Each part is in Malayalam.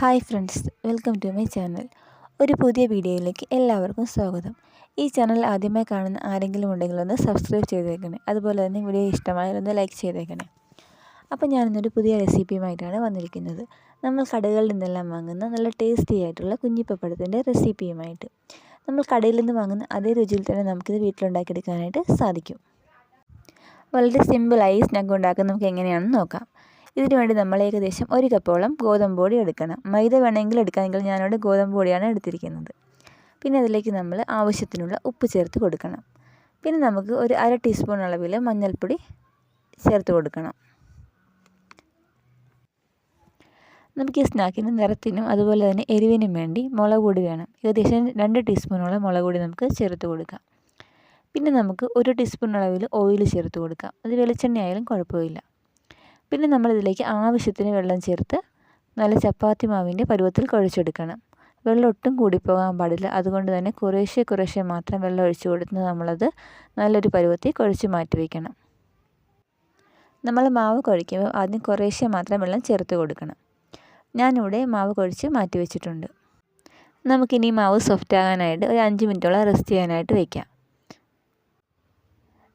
Hi friends, welcome to my channel. ഒരു പുതിയ വീഡിയോയിലേക്ക് എല്ലാവർക്കും സ്വാഗതം. ഈ ചാനൽ ആദ്യമായി കാണുന്ന ആരെങ്കിലും ഉണ്ടെങ്കിൽ ഒന്ന് സബ്സ്ക്രൈബ് ചെയ്തേക്കണേ. അതുപോലെ തന്നെ വീഡിയോ ഇഷ്ടമായാൽ ഒന്ന് ലൈക്ക് ചെയ്തേക്കണേ. അപ്പോൾ ഞാനിന്നൊരു പുതിയ റെസിപ്പിയുമായിട്ടാണ് വന്നിരിക്കുന്നത്. നമ്മൾ കടകളിൽ നിന്നെല്ലാം വാങ്ങുന്ന നല്ല ടേസ്റ്റി ആയിട്ടുള്ള കുഞ്ഞിപ്പപ്പടത്തിൻ്റെ റെസിപ്പിയുമായിട്ട്. നമ്മൾ കടയിൽ നിന്ന് വാങ്ങുന്ന അതേ രുചിയിൽ തന്നെ നമുക്കിത് വീട്ടിലുണ്ടാക്കിയെടുക്കാനായിട്ട് സാധിക്കും. വളരെ സിമ്പിളായി സ്നാക്ക് ഉണ്ടാക്കാൻ നമുക്ക് എങ്ങനെയാണെന്ന് നോക്കാം. ഇതിനു വേണ്ടി നമ്മൾ ഏകദേശം 1 കപ്പോളം ഗോതമ്പ് പൊടി എടുക്കണം. മൈദ വേണമെങ്കിൽ എടുക്കാമെങ്കിൽ ഞാനിവിടെ ഗോതമ്പ് പൊടിയാണ് എടുത്തിരിക്കുന്നത്. പിന്നെ അതിലേക്ക് നമ്മൾ ആവശ്യത്തിനുള്ള ഉപ്പ് ചേർത്ത് കൊടുക്കണം. പിന്നെ നമുക്ക് ഒരു 1/2 ടീസ്പൂൺ അളവിൽ മഞ്ഞൾപ്പൊടി ചേർത്ത് കൊടുക്കണം. നമുക്ക് ഈ സ്നാക്കിന് നിറത്തിനും അതുപോലെ തന്നെ എരിവിനും വേണ്ടി മുളക് പൊടി വേണം. ഏകദേശം 2 ടീസ്പൂണോളം മുളക് പൊടി നമുക്ക് ചേർത്ത് കൊടുക്കാം. പിന്നെ നമുക്ക് 1 ടീസ്പൂൺ അളവിൽ ഓയിൽ ചേർത്ത് കൊടുക്കാം. അത് വെളിച്ചെണ്ണ ആയാലും കുഴപ്പമില്ല. പിന്നെ നമ്മളിതിലേക്ക് ആവശ്യത്തിന് വെള്ളം ചേർത്ത് നല്ല ചപ്പാത്തി മാവിൻ്റെ പരുവത്തിൽ കുഴച്ചെടുക്കണം. വെള്ളം ഒട്ടും കൂടിപ്പോകാൻ പാടില്ല. അതുകൊണ്ട് തന്നെ കുറേശ്ശെ മാത്രം വെള്ളം ഒഴിച്ച് കൊടുത്ത് നമ്മളത് നല്ലൊരു പരുവത്തിൽ കുഴച്ച് മാറ്റി വയ്ക്കണം. നമ്മൾ മാവ് കുഴയ്ക്കുമ്പോൾ ആദ്യം കുറേശ്ശെ മാത്രം വെള്ളം ചേർത്ത് കൊടുക്കണം. ഞാനിവിടെ മാവ് കുഴച്ച് മാറ്റി വെച്ചിട്ടുണ്ട്. നമുക്കിനി മാവ് സോഫ്റ്റ് ആകാനായിട്ട് ഒരു 5 മിനിറ്റോളം റെസ്റ്റ് ചെയ്യാനായിട്ട് വയ്ക്കാം.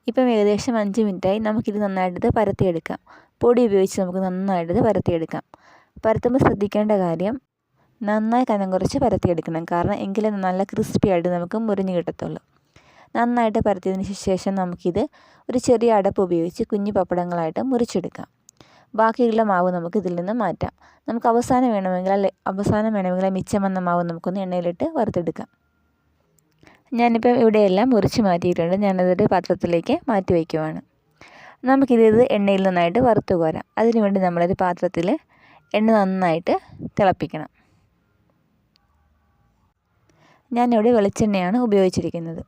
ഇപ്പം ഏകദേശം 5 മിനിറ്റായി. നമുക്കിത് നന്നായിട്ട് പരത്തിയെടുക്കാം. പൊടി ഉപയോഗിച്ച് നമുക്ക് നന്നായിട്ട് പരത്തിയെടുക്കാം. പരത്തുമ്പോൾ ശ്രദ്ധിക്കേണ്ട കാര്യം നന്നായി കനം കുറച്ച് പരത്തിയെടുക്കണം. കാരണം എങ്കിലും നല്ല ക്രിസ്പി ആയിട്ട് നമുക്ക് മുറിഞ്ഞ് കിട്ടത്തുള്ളൂ. നന്നായിട്ട് പരത്തിയതിന് ശേഷം നമുക്കിത് ഒരു ചെറിയ അടപ്പ് ഉപയോഗിച്ച് കുഞ്ഞു പപ്പടങ്ങളായിട്ട് മുറിച്ചെടുക്കാം. ബാക്കിയുള്ള മാവ് നമുക്ക് ഇതിൽ നിന്ന് മാറ്റാം. നമുക്ക് അവസാനം വേണമെങ്കിൽ മിച്ചം വന്ന മാവ് നമുക്കൊന്ന് എണ്ണയിലിട്ട് വറുത്തെടുക്കാം. ഞാനിപ്പം ഇവിടെയെല്ലാം മുറിച്ച് മാറ്റിയിട്ടുണ്ട്. ഞാനതൊരു പാത്രത്തിലേക്ക് മാറ്റി വയ്ക്കുവാണ്. നമുക്കിത് എണ്ണയിൽ നന്നായിട്ട് വറുത്ത് കോരാം. അതിനുവേണ്ടി നമ്മളൊരു പാത്രത്തിൽ എണ്ണ നന്നായിട്ട് തിളപ്പിക്കണം. ഞാനിവിടെ വെളിച്ചെണ്ണയാണ് ഉപയോഗിച്ചിരിക്കുന്നത്.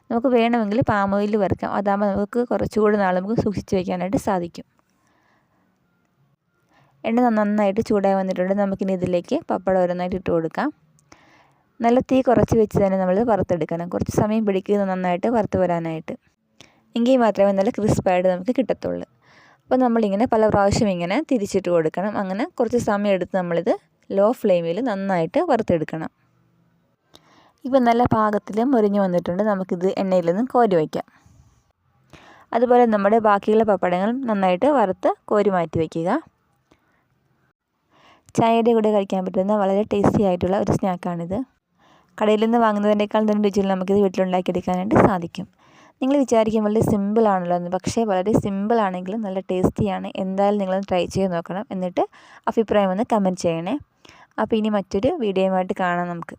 നമുക്ക് വേണമെങ്കിൽ പാം ഓയിൽ വറുക്കാം. അതാകുമ്പോൾ നമുക്ക് കുറച്ചുകൂടി നാൾ നമുക്ക് സൂക്ഷിച്ച് വയ്ക്കാനായിട്ട് സാധിക്കും. എണ്ണ നന്നായിട്ട് ചൂടായി വന്നിട്ടുണ്ട്. നമുക്കിനി ഇതിലേക്ക് പപ്പടം ഓരോന്നായിട്ട് ഇട്ട് കൊടുക്കാം. നല്ല തീ കുറച്ച് വെച്ച് തന്നെ നമ്മൾ വറുത്തെടുക്കണം. കുറച്ച് സമയം പിടിക്കുക നന്നായിട്ട് വറുത്ത് വരാനായിട്ട്. എങ്കിൽ മാത്രമേ നല്ല ക്രിസ്പായിട്ട് നമുക്ക് കിട്ടത്തുള്ളൂ. അപ്പോൾ നമ്മളിങ്ങനെ പല പ്രാവശ്യം ഇങ്ങനെ തിരിച്ചിട്ട് കൊടുക്കണം. അങ്ങനെ കുറച്ച് സമയം എടുത്ത് നമ്മളിത് ലോ ഫ്ലെയിമിൽ നന്നായിട്ട് വറുത്തെടുക്കണം. ഇപ്പം നല്ല പാകത്തിൽ മുരിഞ്ഞ് വന്നിട്ടുണ്ട്. നമുക്കിത് എണ്ണയിൽ നിന്ന് കോരി വയ്ക്കാം. അതുപോലെ നമ്മുടെ ബാക്കിയുള്ള പപ്പടങ്ങൾ നന്നായിട്ട് വറുത്ത് കോരി മാറ്റി വയ്ക്കുക. ചായയുടെ കൂടെ കഴിക്കാൻ പറ്റുന്ന വളരെ ടേസ്റ്റി ആയിട്ടുള്ള ഒരു സ്നാക്കാണിത്. കടയിൽ നിന്ന് വാങ്ങുന്നതിനേക്കാൾ തന്നെ രുചിയിൽ നമുക്കിത് വീട്ടിലുണ്ടാക്കിയെടുക്കാനായിട്ട് സാധിക്കും. നിങ്ങൾ വിചാരിക്കും വളരെ സിമ്പിളാണല്ലോ എന്ന്. പക്ഷേ വളരെ സിമ്പിളാണെങ്കിലും നല്ല ടേസ്റ്റിയാണ്. എന്തായാലും നിങ്ങളൊന്ന് ട്രൈ ചെയ്ത് നോക്കണം. എന്നിട്ട് അഭിപ്രായം ഒന്ന് കമൻറ്റ് ചെയ്യണേ. അപ്പോൾ ഇനി മറ്റൊരു വീഡിയോയുമായിട്ട് കാണാം നമുക്ക്.